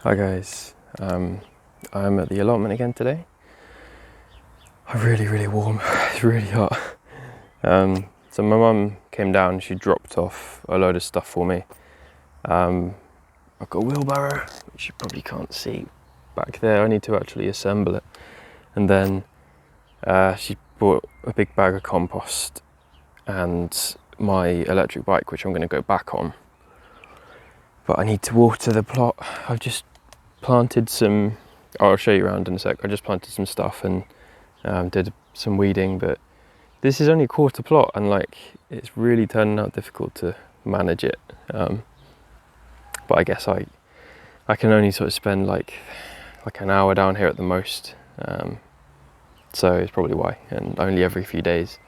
Hi guys, I'm at the allotment again today. I'm really warm, it's really hot. So my mum came down, she dropped off a load of stuff for me. I've got a wheelbarrow, which you probably can't see back there. I need to actually assemble it. And then she bought a big bag of compost and my electric bike, which I'm going to go back on. But I need to water the plot. I've just planted some, I'll show you around in a sec. I just planted some stuff and did some weeding, but this is only a quarter plot and like it's really turning out difficult to manage it. But I guess I can only sort of spend like an hour down here at the most. So it's probably why, and only every few days,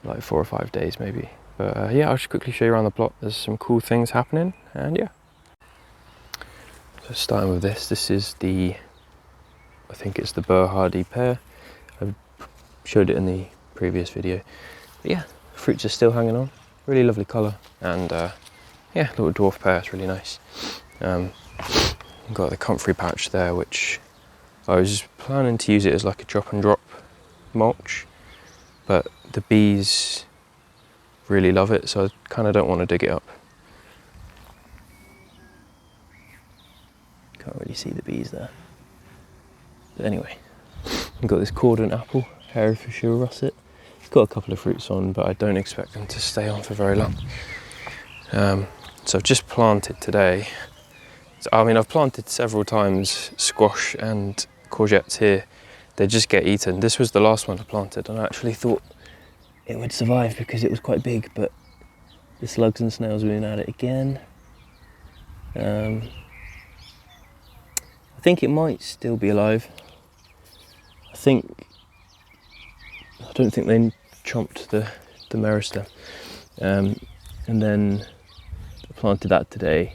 like 4 or 5 days maybe. But yeah, I'll just quickly show you around the plot. There's some cool things happening, and yeah. So starting with this is the, I think it's the pear. I showed it in the previous video. But yeah, fruits are still hanging on. Really lovely colour, and yeah, little dwarf pear, it's really nice. Got the comfrey patch there, which I was planning to use it as like a drop and drop mulch, but the bees really love it, so I kind of don't want to dig it up. Can't really see the bees there. But anyway, I've got this cordon apple, hairy fisher russet. It's got a couple of fruits on, but I don't expect them to stay on for very long. So I've just planted today. I mean, I've planted several times squash and courgettes here. They just get eaten. This was the last one I planted, and I actually thought it would survive because it was quite big, but the slugs and snails have been at it again. I think it might still be alive. I don't think they chomped the meristem. And then I planted that today,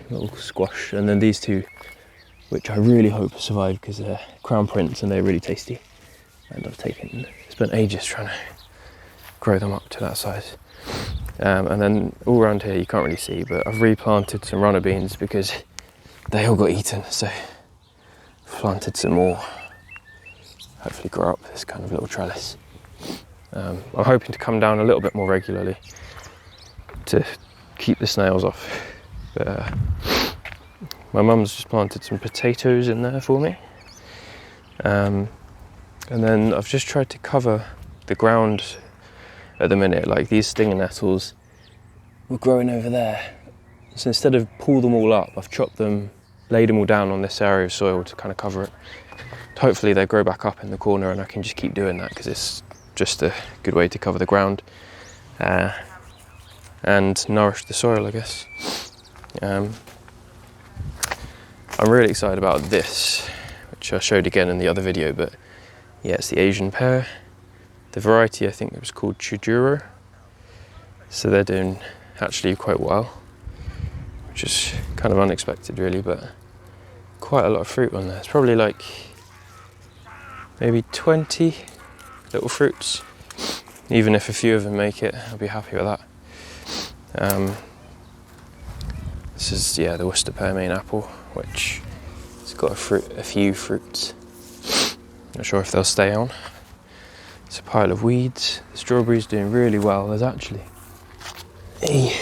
little squash, and then these two, which I really hope survive because they're crown prints and they're really tasty. And I've spent ages trying to grow them up to that size. And then all around here you can't really see, but I've replanted some runner beans because they all got eaten, so planted some more. Hopefully grow up this kind of little trellis. I'm hoping to come down a little bit more regularly to keep the snails off. But my mum's just planted some potatoes in there for me. And then I've just tried to cover the ground at the minute. Like these stinger nettles were growing over there. So instead of pull them all up, I've chopped them, laid them all down on this area of soil to kind of cover it. Hopefully they grow back up in the corner and I can just keep doing that because it's just a good way to cover the ground and nourish the soil, I guess. I'm really excited about this, which I showed again in the other video, but yeah, it's the Asian pear. The variety, I think it was called Chujuro. So they're doing actually quite well, which is kind of unexpected really, but quite a lot of fruit on there. It's probably like maybe 20 little fruits. Even if a few of them make it, I'll be happy with that. This is, yeah, the Worcester pearmain apple, which has got a few fruits. Not sure if they'll stay on. It's a pile of weeds. The strawberry's doing really well. There's actually a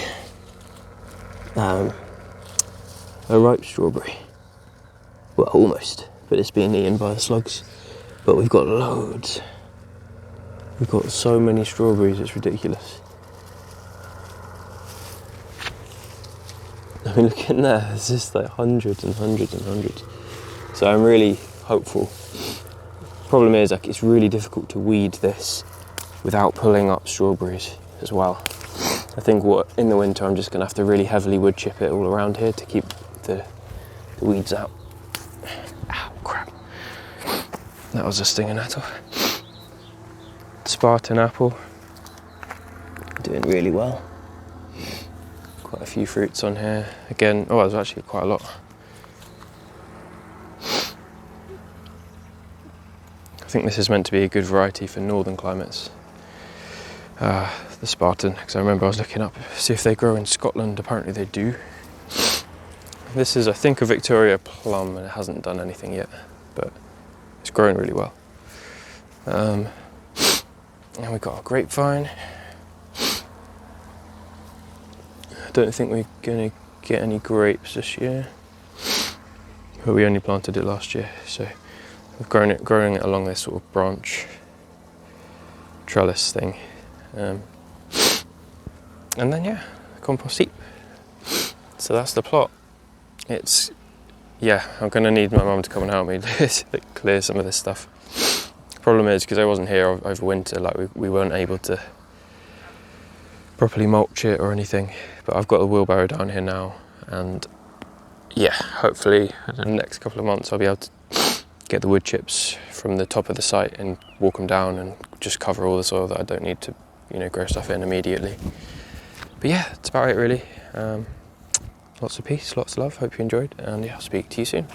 ripe strawberry. Well, almost, but it's being eaten by the slugs. But we've got loads. We've got so many strawberries, it's ridiculous. I mean, look in there, there's just like hundreds and hundreds and hundreds. So I'm really hopeful. Problem is, like, it's really difficult to weed this without pulling up strawberries as well. I think in the winter I'm just gonna have to really heavily wood chip it all around here to keep the weeds out. Ow, crap. That was a stinger nettle. Spartan Apple, doing really well. Quite a few fruits on here. Again, oh, there's actually quite a lot. I think this is meant to be a good variety for northern climates. The Spartan, because I remember I was looking up to see if they grow in Scotland. Apparently they do. This is, I think, a Victoria plum, and it hasn't done anything yet, but it's growing really well. And we've got a grapevine. I don't think we're going to get any grapes this year, but we only planted it last year, so we've growing it along this sort of branch trellis thing. And then yeah, compost heap. So that's the plot. I'm going to need my mum to come and help me clear some of this stuff. The problem is, because I wasn't here over winter, like we weren't able to properly mulch it or anything, but I've got the wheelbarrow down here now, and yeah, hopefully in the next couple of months I'll be able to get the wood chips from the top of the site and walk them down and just cover all the soil that I don't need to, grow stuff in immediately. But yeah, that's about it really. Lots of peace, lots of love, hope you enjoyed, and yeah, I'll speak to you soon.